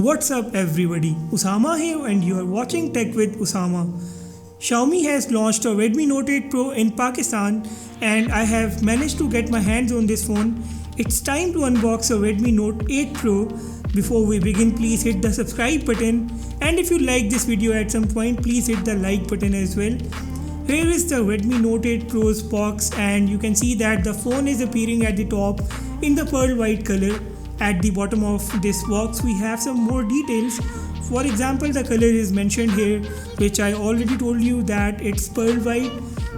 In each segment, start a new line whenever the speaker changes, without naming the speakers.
What's up everybody, Usama here and you are watching Tech with Usama. Xiaomi has launched a Redmi Note 8 Pro in Pakistan and I have managed to get my hands on this phone. It's time to unbox a Redmi Note 8 Pro. Before we begin, please hit the subscribe button, and if you like this video at some point, please hit the like button as well. Here is the Redmi Note 8 Pro's box, and you can see that the phone is appearing at the top in the pearl white color. At the bottom of this box we have some more details. For example, the color is mentioned here, which I already told you that it's pearl white.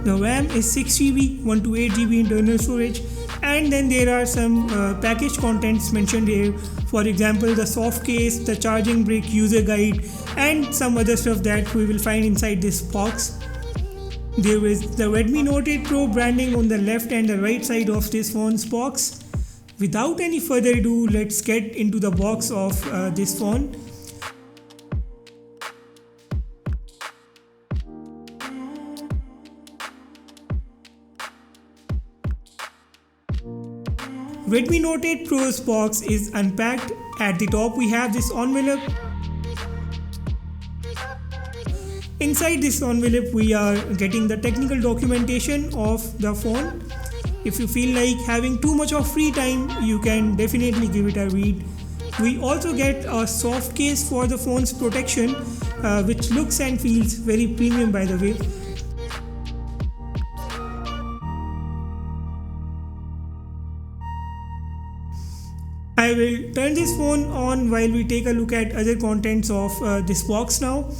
The RAM is 6GB, 128GB internal storage, and then there are some package contents mentioned here. For example, the soft case, the charging brick, user guide, and some other stuff that we will find inside this box. There is the Redmi Note 8 Pro branding on the left and the right side of this phone's box. Without any further ado, let's get into the box of this phone. Redmi Note 8 Pro's box is unpacked. At the top we have this envelope. Inside this envelope we are getting the technical documentation of the phone. If you feel like having too much of free time, you can definitely give it a read. We also get a soft case for the phone's protection, which looks and feels very premium by the way. I will turn this phone on while we take a look at other contents of this box now.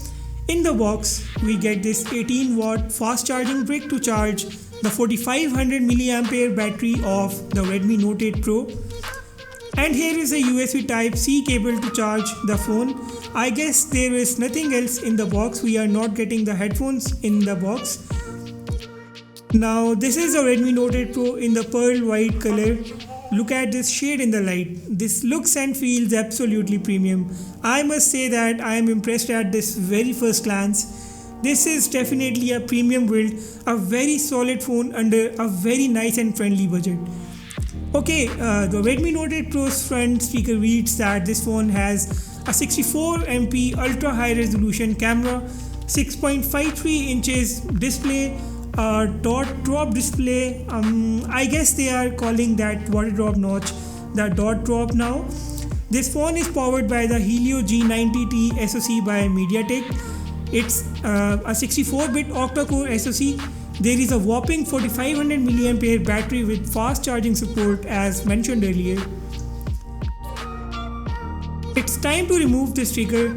In the box, we get this 18-watt fast charging brick to charge the 4500 mAh battery of the Redmi Note 8 Pro. And here is a USB Type-C cable to charge the phone. I guess there is nothing else in the box. We are not getting the headphones in the box. Now this is a Redmi Note 8 Pro in the pearl white color. Look at this shade in the light. This looks and feels absolutely premium. I must say that I am impressed at this very first glance. This is definitely a premium build, a very solid phone under a very nice and friendly budget. Okay, the Redmi Note 8 Pro's front speaker reads that this phone has a 64MP ultra high resolution camera, 6.53 inches display, a dot drop display. I guess they are calling that water drop notch the dot drop now. This phone is powered by the Helio G90T SoC by MediaTek. It's a 64-bit octa-core SoC. There is a whopping 4500 mAh battery with fast charging support as mentioned earlier. It's time to remove the sticker,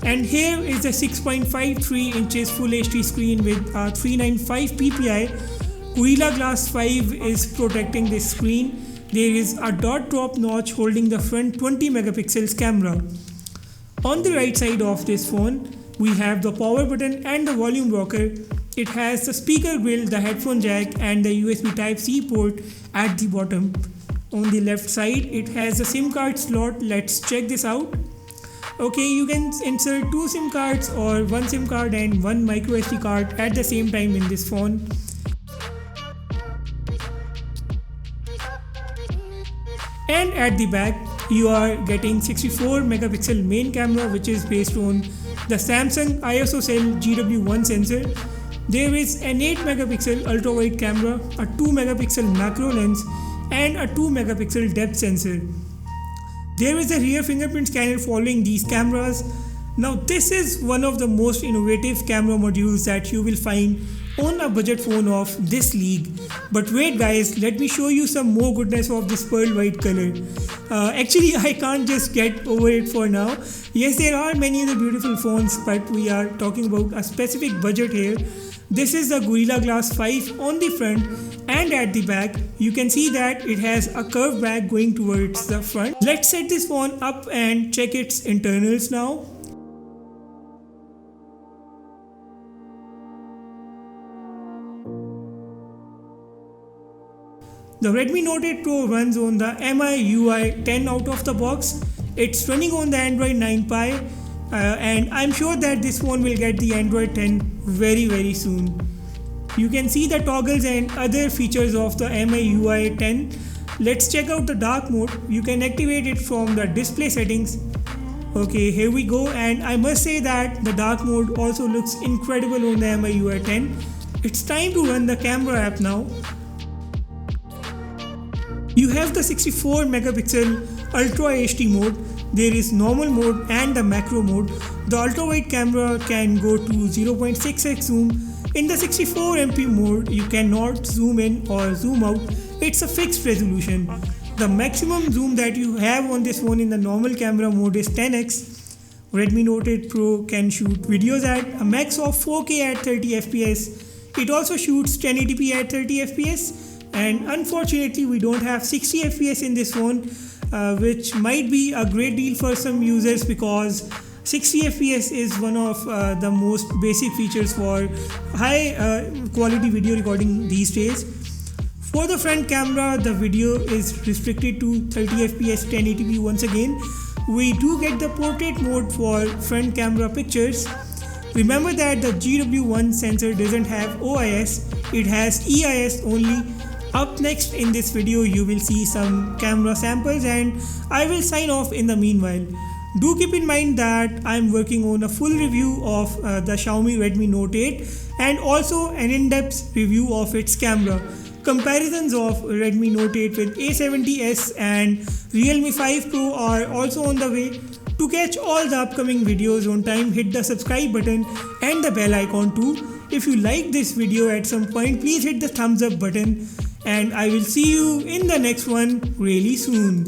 and here is the 6.53 inches Full HD screen with a 395 ppi. Gorilla Glass 5 is protecting this screen. There is a dot drop notch holding the front 20 megapixels camera. On the right side of this phone, we have the power button and the volume rocker. It has the speaker grill, the headphone jack, and the USB Type-C port at the bottom. On the left side, it has a SIM card slot. Let's check this out. Okay, you can insert two SIM cards or one SIM card and one micro SD card at the same time in this phone. And at the back, you are getting 64 megapixel main camera, which is based on the Samsung ISO cell GW1 sensor. There is an 8 megapixel ultra wide camera, a 2 megapixel macro lens, and a 2 megapixel depth sensor. There is a rear fingerprint scanner following these cameras. Now this is one of the most innovative camera modules that you will find on a budget phone of this league. But wait guys, let me show you some more goodness of this pearl white color. Actually I can't just get over it for now. Yes, there are many other beautiful phones, but we are talking about a specific budget here. This is the Gorilla Glass 5 on the front, and at the back you can see that it has a curved back going towards the front. Let's set this phone up and check its internals now. The Redmi Note 8 Pro runs on the MIUI 10 out of the box. It's running on the Android 9 Pie, and I'm sure that this phone will get the Android 10 very soon. You can see the toggles and other features of the MIUI 10. Let's check out the dark mode. You can activate it from the display settings. Okay, here we go, and I must say that the dark mode also looks incredible on the MI UI 10. It's time to run the camera app now. You have the 64 megapixel Ultra HD mode, there is normal mode and the macro mode. The ultrawide camera can go to 0.6x zoom. In the 64 MP mode, you cannot zoom in or zoom out, it's a fixed resolution. The maximum zoom that you have on this phone in the normal camera mode is 10x. Redmi Note 8 Pro can shoot videos at a max of 4K at 30 fps. It also shoots 1080p at 30 fps. And unfortunately we don't have 60 fps in this phone, which might be a great deal for some users because 60 fps is one of the most basic features for high quality video recording these days. For the front camera, the video is restricted to 30 fps 1080p once again. We do get the portrait mode for front camera pictures. Remember that the GW1 sensor doesn't have OIS, it has EIS only. Up next in this video you will see some camera samples and I will sign off in the meanwhile. Do keep in mind that I am working on a full review of the Xiaomi Redmi Note 8 and also an in-depth review of its camera. Comparisons of Redmi Note 8 with A70s and Realme 5 Pro are also on the way. To catch all the upcoming videos on time, hit the subscribe button and the bell icon too. If you like this video at some point, please hit the thumbs up button and I will see you in the next one really soon.